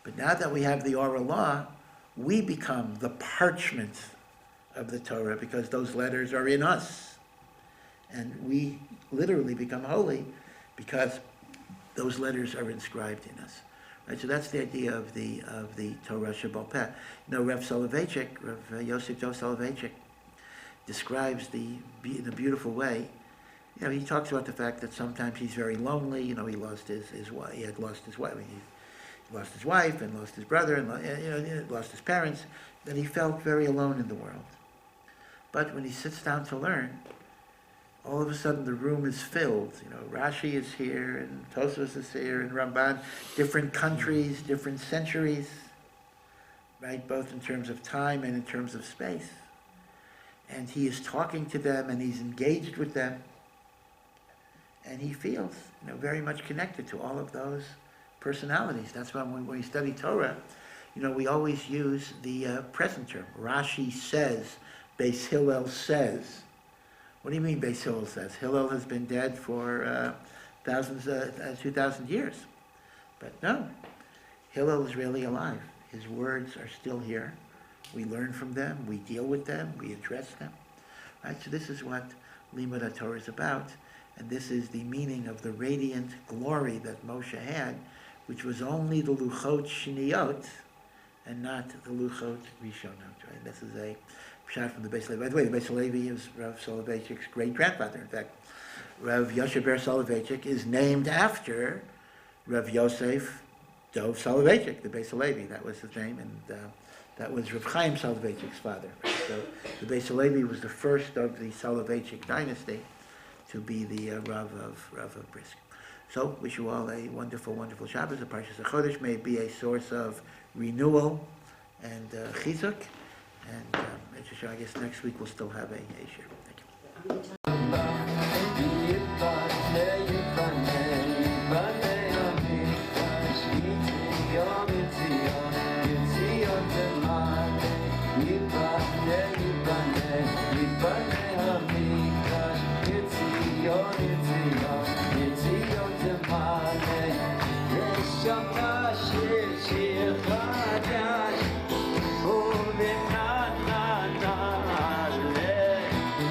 But now that we have the oral law, we become the parchment of the Torah because those letters are in us. And we literally become holy because those letters are inscribed in us. Right, so that's the idea of the Torah Shebal Peh. Rav Soloveitchik, Rav Yosef Dov Soloveitchik, describes in a beautiful way. He talks about the fact that sometimes he's very lonely. He lost his wife. He had lost his wife. He lost his wife and lost his brother and lost his parents. And he felt very alone in the world. But when he sits down to learn, all of a sudden the room is filled. Rashi is here, and Tosfos is here, and Ramban, different countries, different centuries, right? Both in terms of time and in terms of space. And he is talking to them, and he's engaged with them, and he feels, very much connected to all of those personalities. That's why when we study Torah, we always use the present term. Rashi says, Beis Hillel says. What do you mean Beis Hillel says? Hillel has been dead for 2,000 years. But no, Hillel is really alive. His words are still here. We learn from them, we deal with them, we address them. Right? So this is what Limud Torah is about, and this is the meaning of the radiant glory that Moshe had, which was only the Luchot Shniyot, and not the Luchot Rishonot. Right? This is a shot from the Beis Levi. By the way, the Beis Levi is Rav Soloveitchik's great-grandfather. In fact, Rav Yosef Ber Soloveitchik is named after Rav Yosef Dov Soloveitchik, the Beis Levi. That was his name, and that was Rav Chaim Soloveitchik's father. So the Beis Levi was the first of the Soloveitchik dynasty to be the Rav of Brisk. So, wish you all a wonderful, wonderful Shabbos. The Parshat Chodesh may be a source of renewal and chizuk. And I guess next week we'll still have a shir. Thank
you.